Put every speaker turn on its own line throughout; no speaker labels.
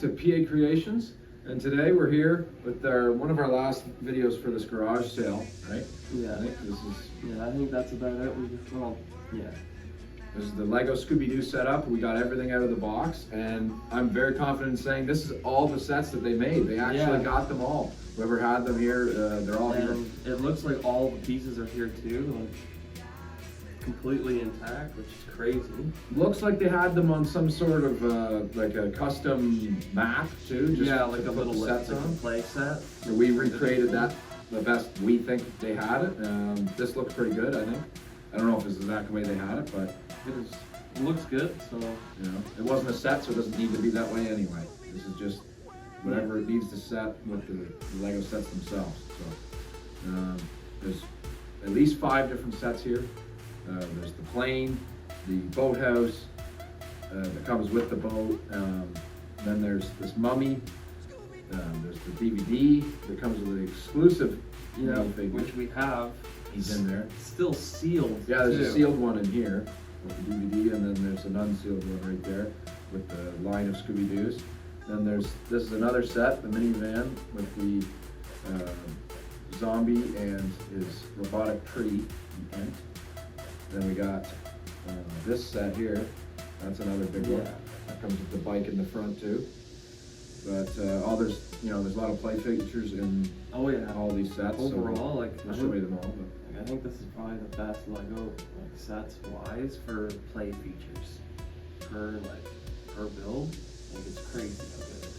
to PA Creations, and today we're here with one of our last videos for this garage sale, right?
Yeah.
I think this is.
Yeah, I think that's about it. Yeah.
This is the Lego Scooby-Doo setup. We got everything out of the box, and I'm very confident in saying this is all the sets that they made. They actually got them all. Whoever had them here, they're all here.
And it looks like all the pieces are here too, like completely intact, which is crazy.
Looks like they had them on some sort of like a custom map too. Just
like a little
sets on.
play set.
We recreated that the best we think they had it. This looks pretty good, I think. I don't know if this is exactly the way they had it, but
it looks good. So
it wasn't a set, so it doesn't need to be that way anyway. This is just whatever it needs to set with the Lego sets themselves. So there's at least 5 different sets here. There's the plane, the boathouse that comes with the boat. Then there's this mummy. There's the DVD that comes with the exclusive figure,
which we have.
He's in there.
Still sealed.
Yeah, there's a sealed one in here with the DVD, and then there's an unsealed one right there with the line of Scooby-Doos. Then this is another set, the minivan with the zombie and his robotic tree, the ant. Then we got this set here. That's another big one. That comes with the bike in the front too. But there's a lot of play features in all these sets.
Overall,
I'll show you them all.
I think this is probably the best Lego sets wise for play features per build. It's crazy how good it is.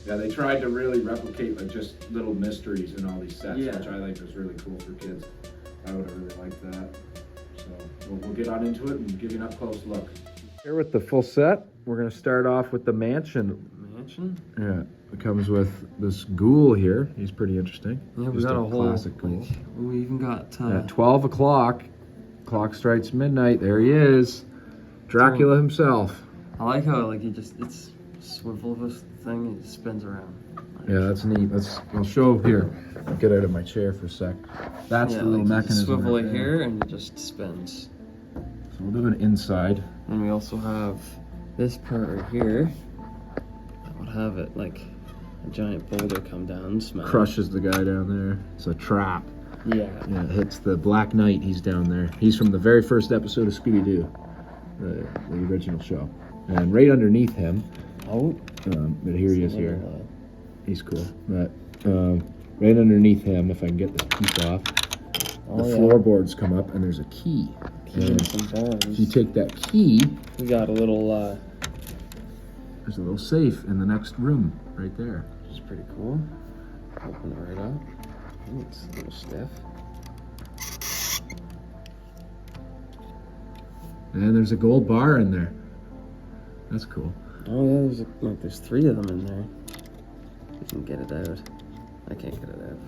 Yeah, they tried to really replicate just little mysteries in all these sets,
Yeah.
which I think was really cool for kids. I would have really liked that. So we'll get on into it and give you an up-close look. Here with the full set, we're going to start off with the mansion. Yeah, it comes with this ghoul here. He's pretty interesting.
Yeah, we
Just
got a whole
classic ghoul.
We even got
At 12 o'clock, clock strikes midnight. There he is, Dracula himself.
I like how it's swivel this thing and it spins around.
Yeah, that's neat. I'll show here. I'll get out of my chair for a sec. That's the little mechanism.
Swivel
right
it
there.
here and it just spins.
So we'll do an inside.
And we also have this part right here. That would have it like a giant boulder come down and smash.
Crushes the guy down there. It's a trap.
Yeah.
Yeah, it hits the Black Knight. He's down there. He's from the very first episode of Scooby-Doo, the original show. And right underneath him. But here he is here. He's cool. But right underneath him, if I can get this piece off, the floorboards come up and there's a key. And if you take that key,
we got a little
there's a little safe in the next room right there.
Which is pretty cool. Open it right up. Ooh, it's a little stiff.
And there's a gold bar in there. That's cool.
Oh yeah, there's 3 of them in there. You can get it out. I can't get it out.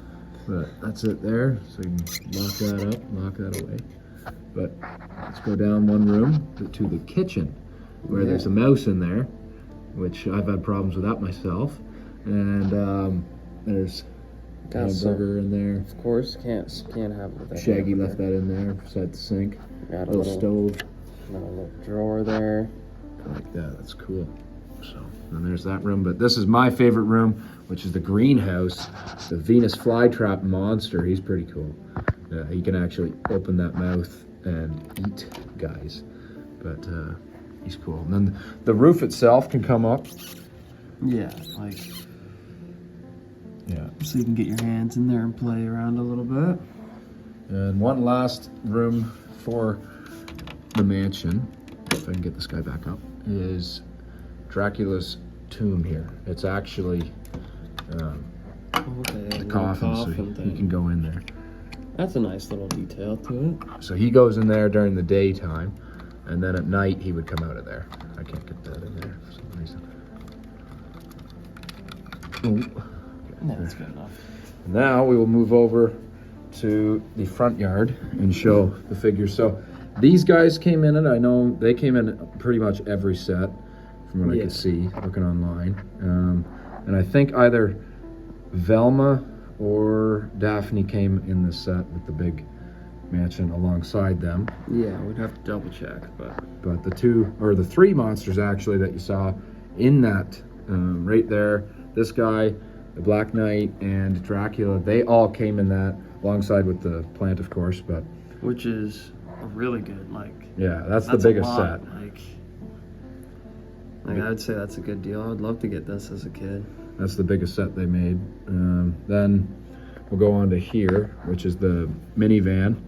But that's it there. So you can lock that up, lock that away. But let's go down one room to the kitchen, where there's a mouse in there, which I've had problems with that myself. And there's a hamburger in there.
Of course, can't have it with that.
Shaggy left that in there beside the sink.
Got a
little stove.
Got a little drawer there.
Like that. That's cool. So, and there's that room. But this is my favorite room, which is the greenhouse. The Venus flytrap monster. He's pretty cool. He can actually open that mouth and eat guys. But he's cool. And then the roof itself can come up.
Yeah, so you can get your hands in there and play around a little bit.
And one last room for the mansion, if I can get this guy back up, is Dracula's tomb here. It's actually the coffin, so he can go in there.
That's a nice little detail to it.
So he goes in there during the daytime, and then at night he would come out of there. I can't get that in there for some reason. Oh.
No, that's good enough.
Now we will move over to the front yard and show the figures. So these guys came in, and I know they came in pretty much every set from what I could see looking online. And I think either Velma or Daphne came in this set with the big mansion alongside them.
Yeah, we'd have to double check,
but the 3 monsters actually that you saw in that right there. This guy, the Black Knight, and Dracula, they all came in that, alongside with the plant, of course. But
which is a really good, like.
yeah, that's the
That's a
biggest
lot,
set.
Like I would say that's a good deal. I would love to get this as a kid.
That's the biggest set they made. Then we'll go on to here, which is the minivan,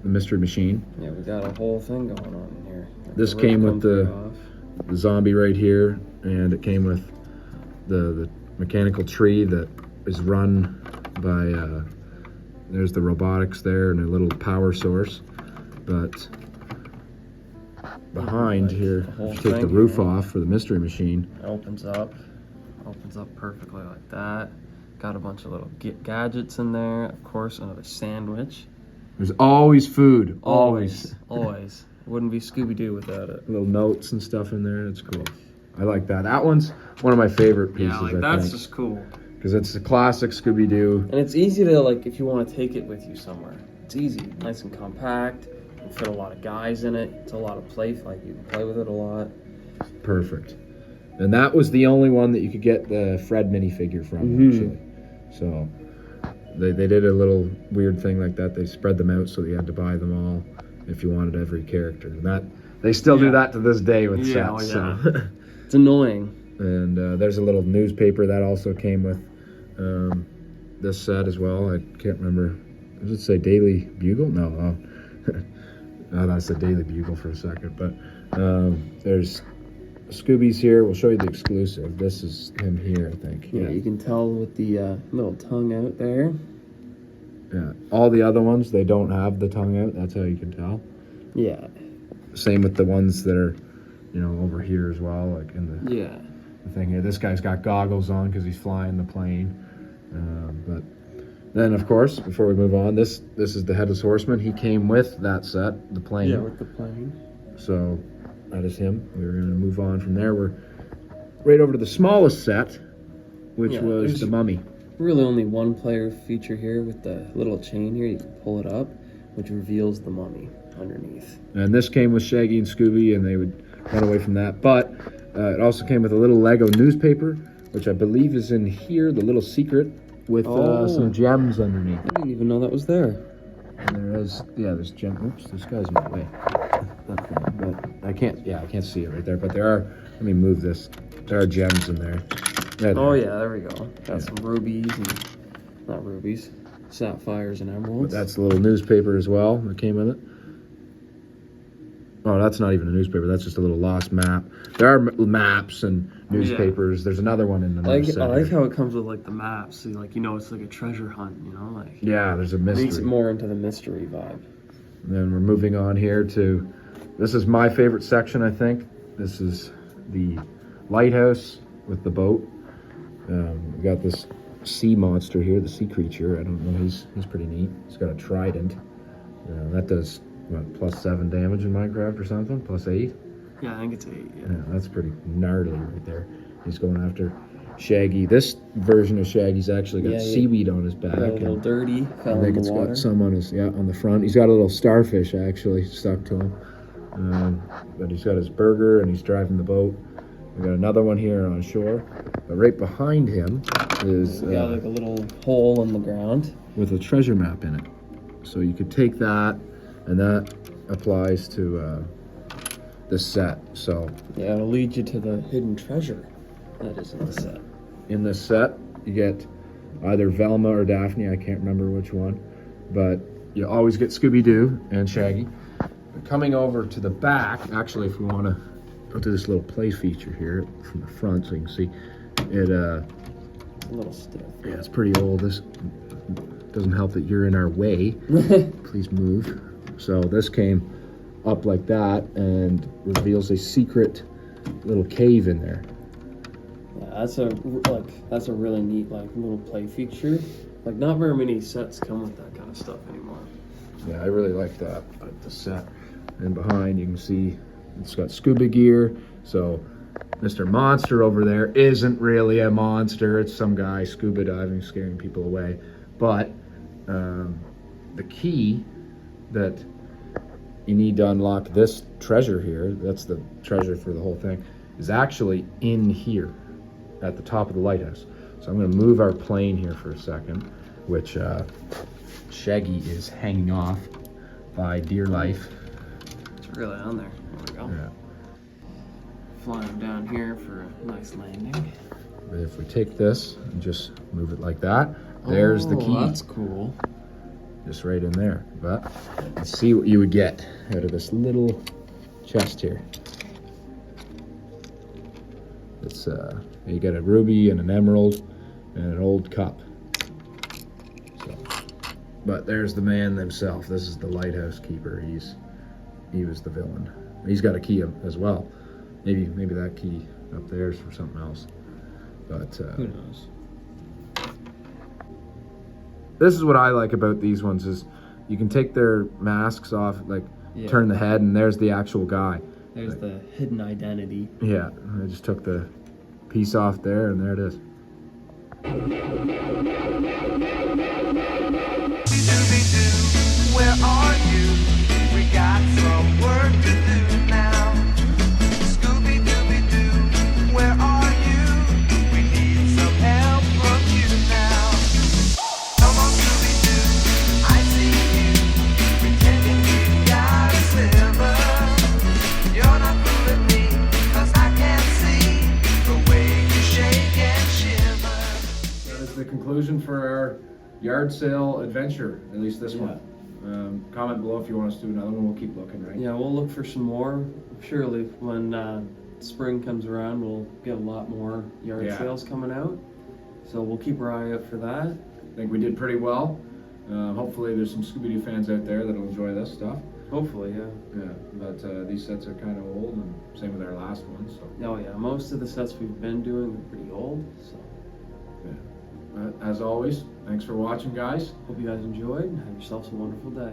the Mystery Machine.
Yeah, we got a whole thing going on in here.
This
The
came
rope
with
comes
the,
right off.
the zombie right here, and it came with the mechanical tree that is run by, there's the robotics there and a little power source. But behind here,
the whole
if you take the
thing
roof
here.
off for the Mystery Machine.
It opens up perfectly like that. Got a bunch of little gadgets in there. Of course, another sandwich.
There's always food, always.
Always. Wouldn't be Scooby-Doo without it.
Little notes and stuff in there. It's cool. I like that. That one's one of my favorite pieces.
Yeah, like
I
that's
think,
just cool.
because it's a classic Scooby-Doo.
And it's easy to, like, if you want to take it with you somewhere. It's easy, nice and compact. You can fit a lot of guys in it. It's a lot of play, like you can play with it a lot.
Perfect. And that was the only one that you could get the Fred minifigure from, actually. So they did a little weird thing like that. They spread them out so you had to buy them all if you wanted every character. And that they still do that to this day with sets. So.
It's annoying.
And there's a little newspaper that also came with this set as well. I can't remember. Does it say Daily Bugle? No. Oh, that's the Daily Bugle for a second. But there's Scooby's here. We'll show you the exclusive. This is him here, I think.
Yeah, you can tell with the little tongue out there.
Yeah. All the other ones, they don't have the tongue out. That's how you can tell.
Yeah.
Same with the ones that are, over here as well, like in the thing here. This guy's got goggles on because he's flying the plane. But then, of course, before we move on, this is the Headless Horseman. He came with that set, the plane.
Yeah, with the plane.
So that is him. We're going to move on from there. We're right over to the smallest set, which was the Mummy.
Really only one player feature here with the little chain here. You can pull it up, which reveals the mummy underneath.
And this came with Shaggy and Scooby, and they would run away from that. But it also came with a little Lego newspaper, which I believe is in here, the little secret, with some gems underneath.
I didn't even know that was there.
And there is, there's gems. Oops, this guy's in my way. But I can't see it right there. But there are, let me move this. There are gems in there.
Oh yeah, there we go. Got some rubies and, not rubies, sapphires and emeralds.
But that's the little newspaper as well that came with it. Oh, that's not even a newspaper. That's just a little lost map. There are maps and newspapers. There's another one in the next set.
I like how it comes with like the maps. So, like, it's like a treasure hunt.
Yeah, there's a mystery.
Makes it more into the mystery vibe.
And then we're moving on here to, this is my favorite section, I think. This is the Lighthouse with the boat. We got this sea monster here, the sea creature. I don't know, he's pretty neat. He's got a trident. That does, +7 damage in Minecraft or something? +8?
Yeah, I think it's 8.
Yeah, that's pretty gnarly right there. He's going after Shaggy. This version of Shaggy's actually got seaweed on his back.
Got a little dirty, fell
I
in
think
the
it's
water.
got some on his, on the front. He's got a little starfish actually stuck to him. But he's got his burger and he's driving the boat. We got another one here on shore. But right behind him is
got like a little hole in the ground
with a treasure map in it. So you could take that, and that applies to this set. So
yeah, it'll lead you to the hidden treasure that is in the set.
In this set, you get either Velma or Daphne. I can't remember which one, but you always get Scooby-Doo and Shaggy. But coming over to the back, actually, if we want to go to this little play feature here from the front, so you can see it.
A little stiff.
Yeah, it's pretty old. This doesn't help that you're in our way. Please move. So this came up like that and reveals a secret little cave in there.
Yeah, that's a really neat little play feature. Like, not very many sets come with that kind of stuff anymore.
Yeah, I really like that. The set. And behind you can see it's got scuba gear. So Mr. Monster over there isn't really a monster. It's some guy scuba diving, scaring people away. But the key that you need to unlock this treasure here, that's the treasure for the whole thing, is actually in here. at the top of the lighthouse. So I'm going to move our plane here for a second, which Shaggy is hanging off by dear life.
It's really on there. There we go.
Yeah.
Fly them down here for a nice landing.
But if we take this and just move it like that, there's the key.
That's cool.
Just right in there. But let's see what you would get out of this little chest here. It's you get a ruby and an emerald and an old cup. So, but there's the man himself. This is the lighthouse keeper. He was the villain. He's got a key as well. Maybe that key up there is for something else. But
who knows?
This is what I like about these ones is you can take their masks off, like turn the head, and there's the actual guy.
There's the hidden identity.
Yeah, I just took the piece off there, and there it is.
Scooby-Doo, where are you? We got some work to do now. Scooby-Dooby-Doo, where are you? We need some help from you now. Come on, Scooby-Doo, I see you, pretending you got a sliver. You're not fooling me, 'cause I can't see the way you shake and shiver.
That is the conclusion for our yard sale adventure, at least this one. Comment below if you want us to do another one. We'll keep looking, right?
Yeah, we'll look for some more. Surely when spring comes around, we'll get a lot more yard sales coming out. So we'll keep our eye out for that.
I think we did pretty well. Hopefully there's some Scooby-Doo fans out there that'll enjoy this stuff.
Hopefully, yeah.
Yeah, but these sets are kind of old, and same with our last one, so.
Oh yeah, most of the sets we've been doing are pretty old, so.
Yeah. As always, thanks for watching, guys.
Hope you guys enjoyed and have yourselves a wonderful day.